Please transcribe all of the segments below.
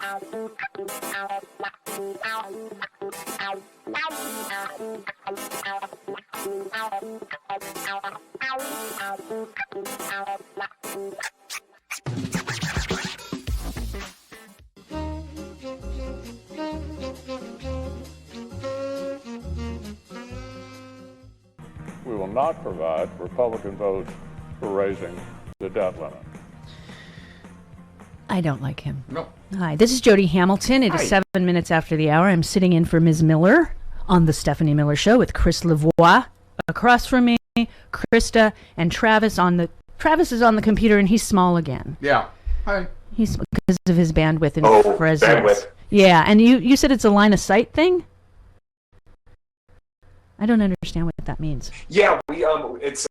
We will not provide Republican votes for raising the debt limit. I don't like him. No. Hi, this is Jody Hamilton. It Hi. is 7 minutes after the hour. I'm sitting in for Ms. Miller on the Stephanie Miller Show with Chris Lavoie. Across from me, Krista and Travis Travis is on the computer and he's small again. Yeah. Hi. He's because of his bandwidth and presence. Bandwidth. Yeah, and you said it's a line of sight thing? I don't understand what that means. Yeah, we it's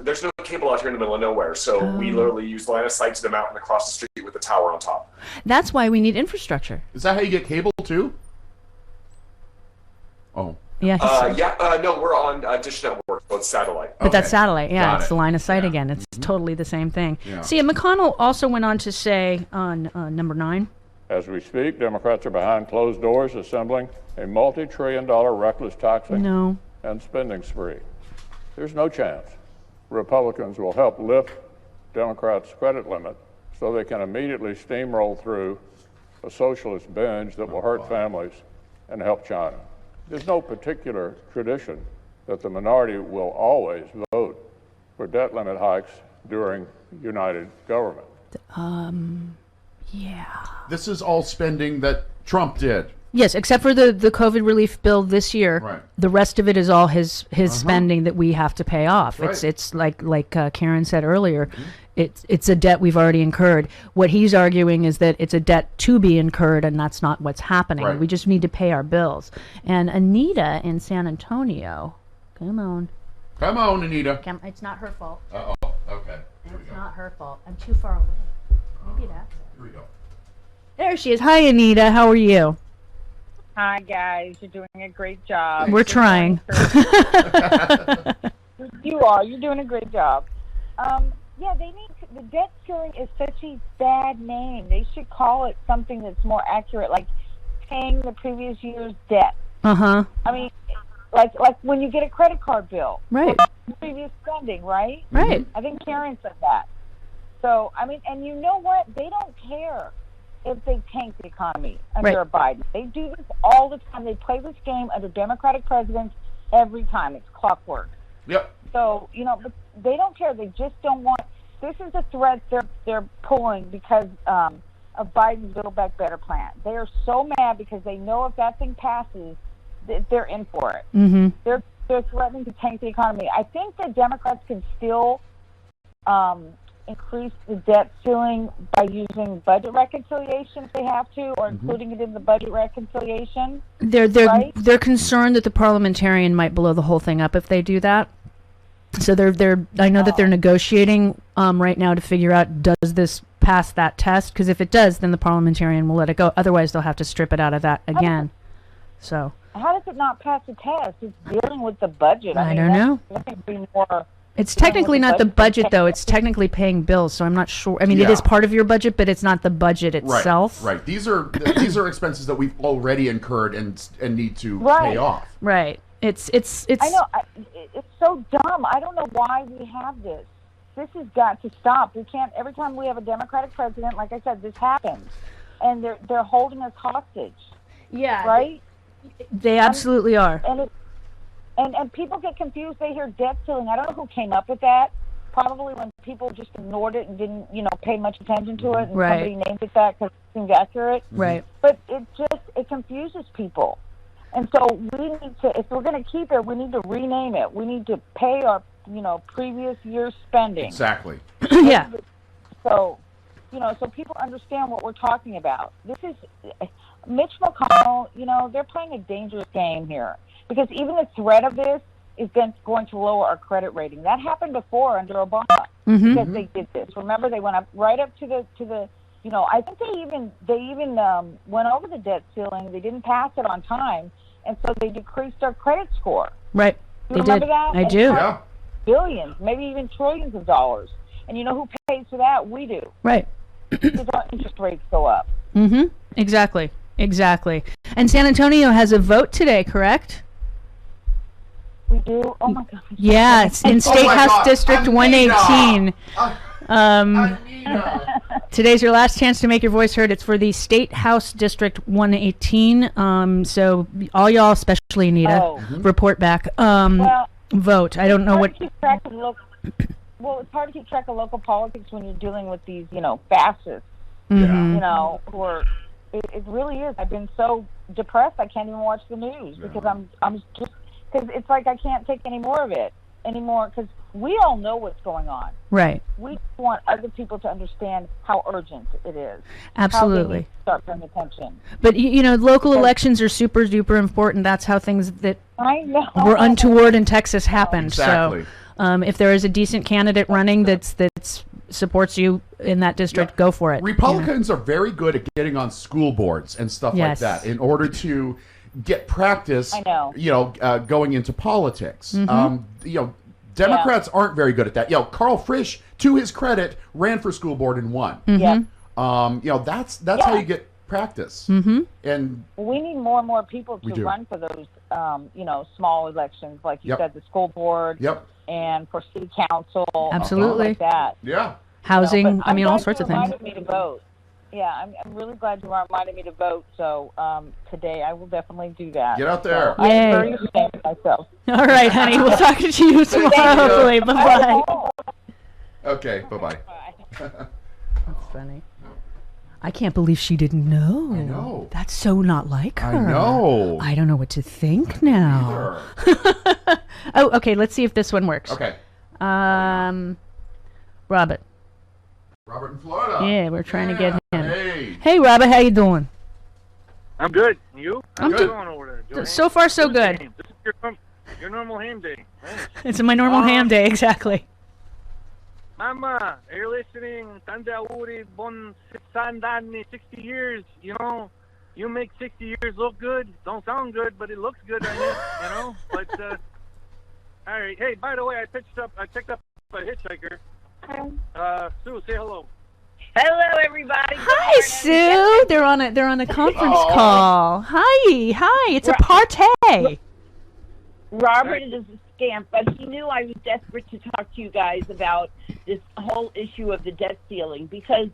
there's no cable out here in the middle of nowhere, so we literally use line of sight to the mountain across the street with the tower on top. That's why we need infrastructure. Is that how you get cable too? Oh. Yeah. No, we're on Dish Network, so it's satellite. But that's satellite, yeah. Got It's it. the line of sight Yeah. again. It's totally the same thing. Yeah. See, McConnell also went on to say on number 9. As we speak, Democrats are behind closed doors assembling a multi-trillion-dollar reckless taxing No. and spending spree. There's no chance Republicans will help lift Democrats' credit limit so they can immediately steamroll through a socialist binge that will hurt families and help China. There's no particular tradition that the minority will always vote for debt limit hikes during united government. Yeah. This is all spending that Trump did. Yes, except for the COVID relief bill this year. Right. The rest of it is all his spending that we have to pay off. Right. It's like Karen said earlier, it's a debt we've already incurred. What he's arguing is that it's a debt to be incurred, and that's not what's happening. Right. We just need to pay our bills. And Anita in San Antonio, come on, Come on, Anita. it's not her fault. Uh-oh. Okay. Here we It's go. not her fault. I'm too far away. Maybe that's it. Here we go. There she is. Hi, Anita. How are you? Hi, guys. You're doing a great job. We're trying. You are. You're doing a great job. Yeah, the debt ceiling is such a bad name. They should call it something that's more accurate, like paying the previous year's debt. Uh-huh. I mean, like when you get a credit card bill. Right. Previous spending, right? Right. I think Karen said that. So, I mean, and you know what? They don't care if they tank the economy under Biden. They do this all the time. They play this game under Democratic presidents every time. It's clockwork. Yep. So, but they don't care. They just don't want. This is a threat they're pulling because of Biden's Build Back Better plan. They are so mad because they know if that thing passes, they're in for it. Mm-hmm. They're threatening to tank the economy. I think that Democrats can still increase the debt ceiling by using budget reconciliation if they have to, or including it in the budget reconciliation. They're concerned that the parliamentarian might blow the whole thing up if they do that. So I know that they're negotiating right now to figure out, does this pass that test? Because if it does, then the parliamentarian will let it go. Otherwise, they'll have to strip it out of that again. So how does it not pass the test? It's dealing with the budget. I don't know. That would be more. It's technically not the budget, though. It's technically paying bills, so I'm not sure. I mean, it is part of your budget, but it's not the budget itself. Right. These are expenses that we've already incurred and need to pay off. Right. It's. I know. It's so dumb. I don't know why we have this. This has got to stop. We can't. Every time we have a Democratic president, like I said, this happens, and they're holding us hostage. Yeah. Right. They absolutely are. And people get confused. They hear debt ceiling. I don't know who came up with that. Probably when people just ignored it and didn't, pay much attention to it, and somebody named it that because it seemed accurate. Right. But it confuses people. And so we need to, if we're going to keep it, we need to rename it. We need to pay our, previous year's spending. Exactly. Yeah. So, so people understand what we're talking about. This is Mitch McConnell. They're playing a dangerous game here. Because even the threat of this is going to lower our credit rating. That happened before under Obama because they did this. Remember, they went up right up to the. I think they even went over the debt ceiling. They didn't pass it on time, and so they decreased our credit score. Right. You remember that? I do. Yeah. Billions, maybe even trillions of dollars. And you know who pays for that? We do. Right. Because our interest rates go up. Mm-hmm. Exactly. And San Antonio has a vote today, correct? We do. Oh my God. Yeah, it's in State my House God, District Anita! 118. Anita. Today's your last chance to make your voice heard. It's for the State House District 118. So all y'all, especially Anita, report back. Well, Vote. I don't know what. Well, it's hard to keep track of local politics when you're dealing with these, fascists, Mhm. who are. It really is. I've been so depressed I can't even watch the news because I'm just because it's like I can't take any more of it anymore because we all know what's going on. Right. We want other people to understand how urgent it is. Absolutely. How they need to start paying attention. But local elections are super duper important. That's how things that I know. were untoward in Texas happened. Exactly. So, if there is a decent candidate running that's supports you in that district, go for it. Republicans are very good at getting on school boards and stuff Yes. like that in order to get practice. I know. Going into politics. Democrats aren't very good at that. Carl Frisch, to his credit, ran for school board and won. Yep. That's how you get practice. Mm-hmm. And We need more and more people to run for those, small elections, like you said, the school board, and for city council, Absolutely. stuff like that. yeah. Housing. But I'm all glad sorts you of things. reminded me to vote. Yeah, I'm really glad you reminded me to vote. So today I will definitely do that. Get out there. So I'm Yay. very ashamed of myself. All right, honey. We'll talk to you tomorrow. Hopefully. Bye-bye. Okay, bye-bye. That's funny. I can't believe she didn't know. I know. That's so not like her. I know. I don't know what to think now. Oh, okay. Let's see if this one works. Okay. Robert. Robert in Florida. Yeah, we're trying to get him. Hey. Hey, Robert. How you doing? I'm good. You? I'm How's good. it going over there, Joe? So far, so good. This is your normal ham day. Nice. It's my normal ham day, exactly. Mama, are you listening? Tanda uri bon sandani 60 years. You make 60 years look good. Don't sound good, but it looks good on you. But all right. Hey, by the way, I picked up a hitchhiker. Sue, say hello. Hello, everybody. Hi, Sue. They're on a conference call. Hi. It's a party. Robert is a scamp, but he knew I was desperate to talk to you guys about this whole issue of the debt ceiling because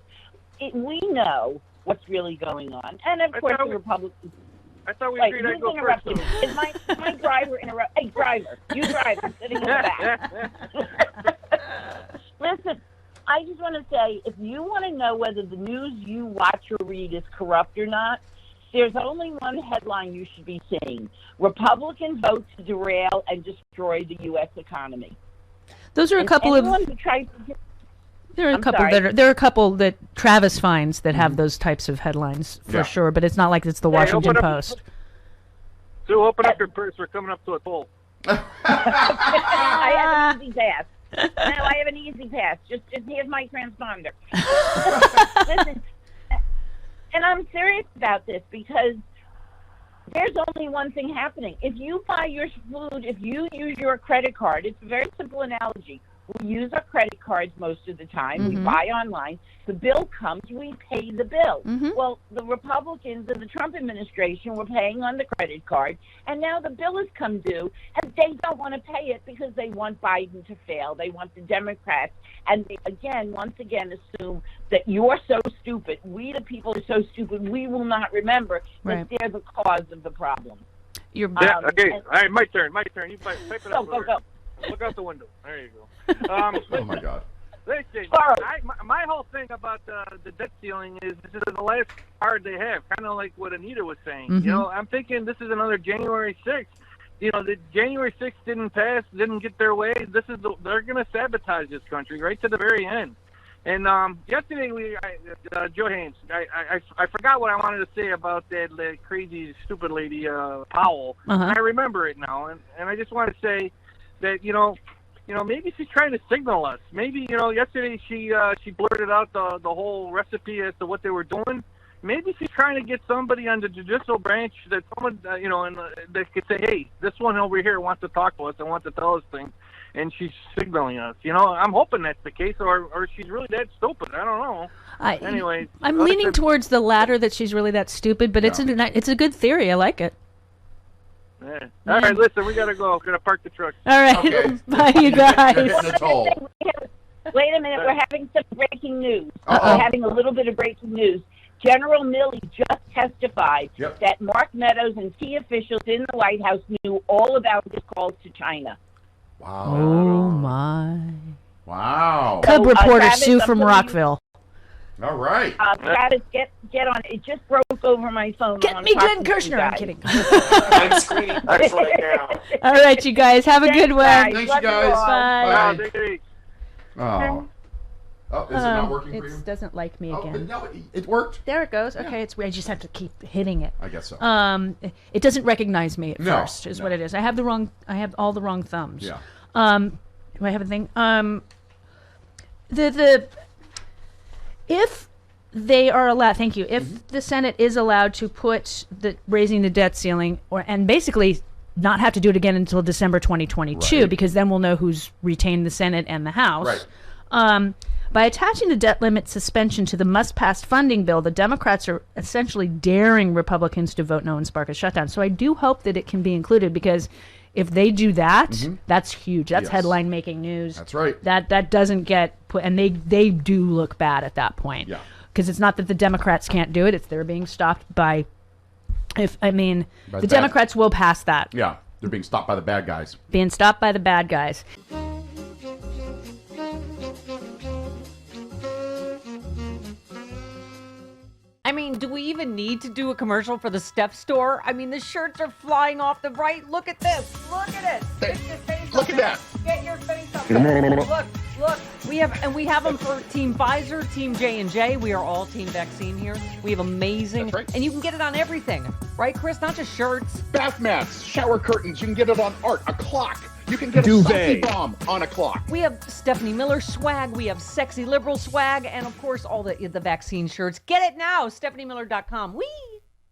we know what's really going on, and of course the Republicans. I thought we Wait, agreed I'd who's go first. interrupting me? Is my driver interrupt? Hey, driver, you drive. I'm sitting in the back. Listen, I just want to say, if you want to know whether the news you watch or read is corrupt or not, there's only one headline you should be seeing. Republican vote to derail and destroy the U.S. economy. Those are a couple of. Anyone who tries to There are a I'm couple sorry. there are a couple that Travis finds that have those types of headlines for sure, but it's not like it's the Washington open up- Post. Sue, open up your purse. We're coming up to a toll. I have an easy pass. No, I have an easy pass. Just here's my transponder. Listen, and I'm serious about this because there's only one thing happening. If you buy your food, if you use your credit card, it's a very simple analogy. We use our credit cards most of the time. We buy online. The bill comes, we pay the bill. Well, the Republicans and the Trump administration were paying on the credit card, and now the bill has come due, and they don't want to pay it because they want Biden to fail. They want the Democrats, and they, once again, assume that you're so stupid. We, the people, are so stupid, we will not remember that they're the cause of the problem. You're Okay. All right, my turn. You pipe it up. Go. Look out the window. There you go. Oh my God. Listen, Sorry. my whole thing about the debt ceiling is this is the last card they have, kind of like what Anita was saying. I'm thinking this is another January 6th. The January 6th didn't pass, didn't get their way. They're going to sabotage this country right to the very end. And yesterday, Joe Haynes, I forgot what I wanted to say about that crazy, stupid lady, Powell. I remember it now, and I just want to say that, maybe she's trying to signal us. Maybe, yesterday she blurted out the whole recipe as to what they were doing. Maybe she's trying to get somebody on the judicial branch that someone, and that could say, hey, this one over here wants to talk to us and wants to tell us things, and she's signaling us. I'm hoping that's the case, or she's really that stupid. I don't know. Anyway, I'm leaning towards the latter, that she's really that stupid, but it's a good theory. I like it. Yeah. All right, listen, we gotta go. Gonna park the truck. All right, Okay. bye, you guys. You're hitting a toll. Wait a minute, we're having some breaking news. Uh-oh. We're having a little bit of breaking news. General Milley just testified Yep. that Mark Meadows and key officials in the White House knew all about his calls to China. Wow. Oh my! Wow. Cub reporter Travis, Sue I'm from putting you- Rockville. All right. Travis, get on. It just broke over my phone. Get I'm me talking Glenn to you Kirshner. I'm guys. kidding. I'm screening this right now. All right, you guys, have a good one. guys. Thanks, Love you you guys. all. Bye. Wow, Bye. take it easy. Oh. Oh, is it not working for you? It doesn't like me Oh, again. no, it worked. There it goes. Okay, it's weird. I just have to keep hitting it. I guess so. It doesn't recognize me at No, first, is no. what it is. I have all the wrong thumbs. Yeah. Do I have a thing? If they are allowed, thank you. If the Senate is allowed to put raising the debt ceiling, and basically not have to do it again until December 2022, Right. because then we'll know who's retained the Senate and the House. Right. By attaching the debt limit suspension to the must-pass funding bill, the Democrats are essentially daring Republicans to vote no and spark a shutdown. So I do hope that it can be included, because if they do that, that's huge. That's Yes. headline-making news. That's right. That doesn't get put, and they do look bad at that point. Yeah. Because it's not that the Democrats can't do it; it's they're being stopped by. By The the bad- Democrats will pass that. Yeah. They're being stopped by the bad guys. Being stopped by the bad guys. I mean, do we even need to do a commercial for the Steph store? I mean, the shirts are flying off the right. Look at this. Look at it. Get your face Look up at there. that. Get your face up there. Look. We have them for Team Pfizer, Team J&J. We are all Team Vaccine here. We have amazing. That's right. And you can get it on everything. Right, Chris? Not just shirts. Bath mats, shower curtains. You can get it on art, a clock. You can get Duvet. a selfie bomb on a clock. We have Stephanie Miller swag. We have sexy liberal swag. And, of course, all the vaccine shirts. Get it now. StephanieMiller.com. Whee!